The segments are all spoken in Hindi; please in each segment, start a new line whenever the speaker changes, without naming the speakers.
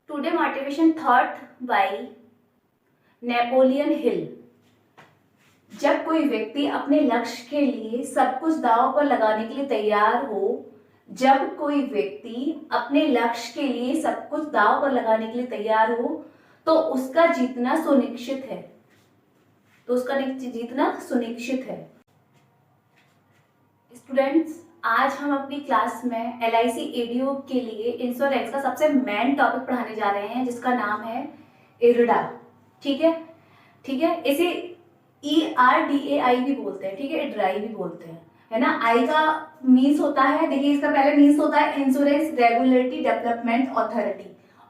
Today motivation thought by Napoleon Hill. जब कोई व्यक्ति अपने लक्ष्य के लिए सब कुछ दांव पर लगाने के लिए तैयार हो, जब कोई व्यक्ति अपने लक्ष्य के लिए सब कुछ दांव पर लगाने के लिए तैयार हो, तो उसका जीतना सुनिश्चित है। स्टूडेंट्स, आज हम अपनी क्लास में LIC ADO के लिए इंश्योरेंस का सबसे मेन टॉपिक पढ़ाने जा रहे हैं, जिसका नाम है IRDA। ठीक है, इसे ERDAI भी बोलते हैं, ठीक है, IRDAI भी बोलते हैं, है ना। आई का मीन्स होता है, देखिए इसका पहले मीन्स होता है insurance regulatory development authority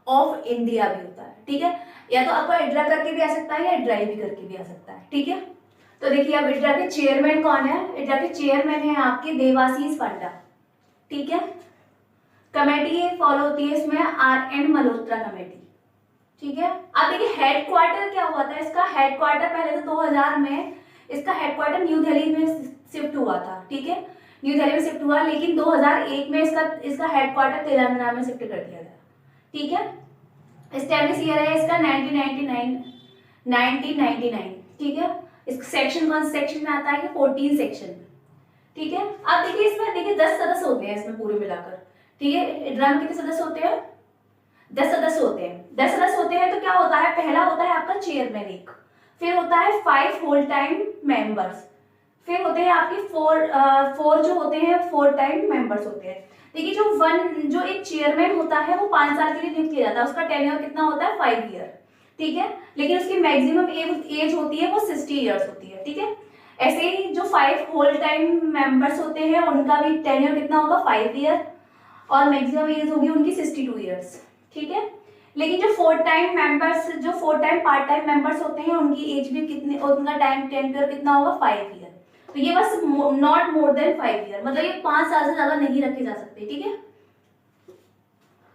of India भी होता है, ठीक है। या तो आपका IRDA करके भी आ सकता है या IRDAI भी करके भी आ सकता है, ठीक है। तो देखिए अब IRDA के चेयरमैन कौन है? IRDA के चेयरमैन है आपके देवाशीष पांडा, ठीक है। कमेटी फॉलो होती है इसमें RN मल्होत्रा कमेटी, ठीक है। अब देखिए हेडक्वार्टर क्या हुआ था इसका। हेडक्वार्टर पहले तो 2000 में इसका हेडक्वार्टर न्यू दिल्ली में शिफ्ट हुआ था, ठीक है, न्यू दिल्ली में शिफ्ट हुआ, लेकिन 2001 में इसका हेडक्वार्टर तेलंगाना में शिफ्ट कर दिया गया, ठीक है। एस्टेब्लिश ईयर है इसका 1999, ठीक है। इसका सेक्शन कौन सेक्शन में आता है? 14 सेक्शन में, ठीक है। अब देखिए इसमें देखिए 10 सदस्य होते हैं इसमें पूरे मिलाकर, ठीक है। IRDA में कितने सदस्य होते हैं? 10 सदस्य होते हैं। 10 सदस्य होते हैं तो क्या होता है? पहला होता है आपका चेयरमैन एक, फिर होता है 5 फुल टाइम मेंबर्स, फिर होते हैं आपके 4 जो होते हैं 4 टाइम मेंबर्स होते हैं। देखिए जो एक चेयरमैन होता है वो 5 साल के लिए नियुक्त किया जाता है, उसका टेन्योर कितना होता है? 5 ईयर, ठीक है। लेकिन उसकी मैक्सिमम एज होती है वो 60 ईयर्स होती है, ठीक है। ऐसे ही जो 5 होल टाइम मेंबर्स होते हैं उनका भी टेन्योर कितना होगा? 5 ईयर, और मैक्सिमम एज होगी उनकी 62 ईयर्स, ठीक है। लेकिन जो 4 टाइम पार्ट टाइम मेंबर्स होते हैं उनकी एज भी कितनी, उनका टाइम टेन्योर कितना होगा? 5 ईयर। तो ये बस नॉट मोर देन 5 ईयर, मतलब ये 5 साल से ज्यादा नहीं रखे जा सकते, ठीक है।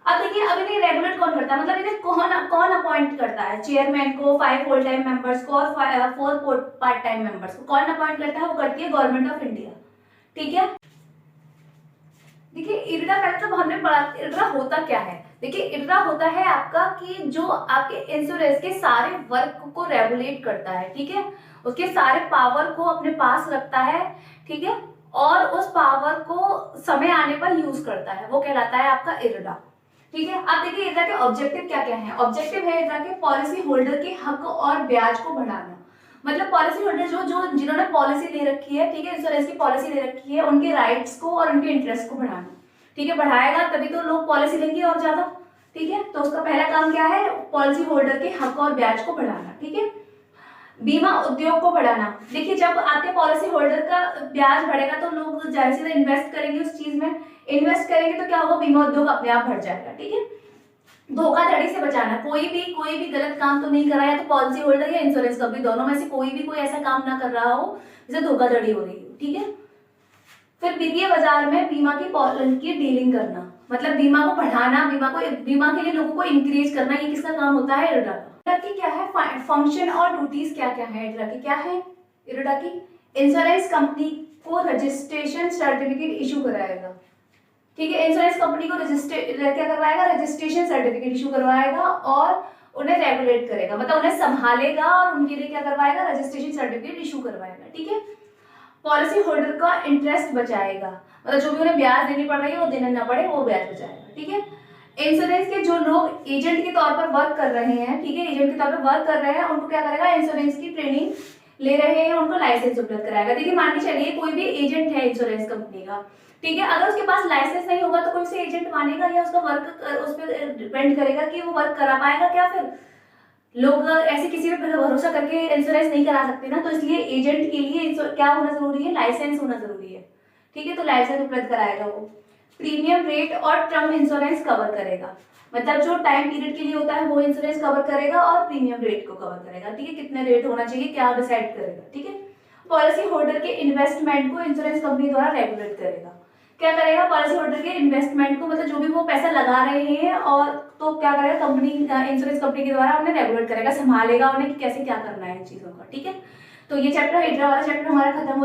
अब देखिए अब इन्हें रेगुलेट कौन करता है, मतलब इन्हें कौन अपॉइंट करता है? चेयरमैन को, 5 फुल टाइम मेंबर्स को और 4 पार्ट टाइम मेंबर्स को कौन अपॉइंट करता है? वो करती है गवर्नमेंट ऑफ इंडिया, ठीक है। देखिए IRDA पहले तो हमने पढ़ा IRDA होता क्या है। देखिए IRDA होता है आपका कि जो आपके इंश्योरेंस के सारे वर्क को रेगुलेट करता है, ठीक है, उसके सारे पावर को अपने पास रखता है, ठीक है, और उस पावर को समय आने पर यूज करता है, वो कहलाता है आपका IRDA, ठीक है। अब देखिए IRDA के ऑब्जेक्टिव क्या क्या है। ऑब्जेक्टिव है IRDA के पॉलिसी होल्डर के हक और ब्याज को बढ़ाना, मतलब पॉलिसी होल्डर जो जिन्होंने पॉलिसी ले रखी है, ठीक है, इंश्योरेंस की पॉलिसी ले रखी है, उनके राइट्स को और उनके इंटरेस्ट को बढ़ाना, ठीक है। बढ़ाएगा तभी तो लोग पॉलिसी लेंगे और ज्यादा, ठीक है। तो उसका पहला काम क्या है? पॉलिसी होल्डर के हक और ब्याज को बढ़ाना, ठीक है। बीमा उद्योग को बढ़ाना। देखिए जब आपके पॉलिसी होल्डर का ब्याज बढ़ेगा तो लोग जाहिर सी इन्वेस्ट करेंगे उस चीज में, इन्वेस्ट करेंगे तो क्या होगा? बीमा उद्योग अपने आप बढ़ जाएगा, ठीक है। धोखाधड़ी से बचाना, कोई भी गलत काम तो नहीं कर रहा है, तो पॉलिसी होल्डर या इंश्योरेंस कंपनी दोनों में से कोई ऐसा काम ना कर रहा हो जिसे धोखाधड़ी हो रही हो, ठीक है। फिर वित्तीय बाजार में बीमा की डीलिंग करना, मतलब बीमा को बढ़ाना, बीमा के लिए लोगों को इंक्रीज करना, ये किसका काम होता है? IRDA का। की क्या है फंक्शन और ड्यूटीज क्या क्या है IRDA की? क्या है IRDA की? इंश्योरेंस कंपनी को रजिस्ट्रेशन सर्टिफिकेट इशू कराएगा, ठीक है। इंश्योरेंस कंपनी को क्या करवाएगा? रजिस्ट्रेशन सर्टिफिकेट इशू करवाएगा और उन्हें रेगुलेट करेगा, मतलब उन्हें संभालेगा और उनके लिए क्या करवाएगा? रजिस्ट्रेशन सर्टिफिकेट इशू करवाएगा, ठीक है। पॉलिसी होल्डर का इंटरेस्ट बचाएगा, मतलब जो भी उन्हें ब्याज देनी पड़ रही है वो देना ना पड़े, वो ब्याज बचाएगा, ठीक है। इंश्योरेंस के जो लोग एजेंट के तौर पर वर्क कर रहे हैं, ठीक है, एजेंट के तौर पर वर्क कर रहे हैं, उनको क्या करेगा? इंश्योरेंस की ट्रेनिंग ले रहे हैं, उनको लाइसेंस उपलब्ध कराएगा। देखिए मान के चलिए कोई भी एजेंट है इंश्योरेंस कंपनी का, ठीक है, अगर उसके पास लाइसेंस नहीं होगा तो कोई उसे एजेंट मानेगा या उसका वर्क उस पर डिपेंड करेगा कि वो वर्क करा पाएगा क्या? फिर लोग ऐसे किसी पे भरोसा करके इंश्योरेंस नहीं करा सकते ना, तो इसलिए एजेंट के लिए क्या होना जरूरी है? लाइसेंस होना जरूरी है, ठीक है। तो लाइसेंस उपलब्ध कराएगा वो। प्रीमियम रेट और टर्म इंश्योरेंस कवर करेगा, मतलब जो टाइम पीरियड के लिए होता है वो इंश्योरेंस कवर करेगा और प्रीमियम रेट को कवर करेगा, ठीक है, कितने रेट होना चाहिए क्या डिसाइड करेगा, ठीक है। पॉलिसी होल्डर के इन्वेस्टमेंट को इंश्योरेंस कंपनी द्वारा रेगुलेट करेगा। क्या करेगा? पॉलिसी होल्डर के इन्वेस्टमेंट को, मतलब जो भी वो पैसा लगा रहे हैं, और तो क्या करेगा? कंपनी इंश्योरेंस कंपनी के द्वारा उन्हें रेगुलेट करेगा, संभालेगा उन्हें कि कैसे क्या करना है इन चीजों का, ठीक है। तो ये चैप्टर IRDA वाला चैप्टर हमारा खत्म हो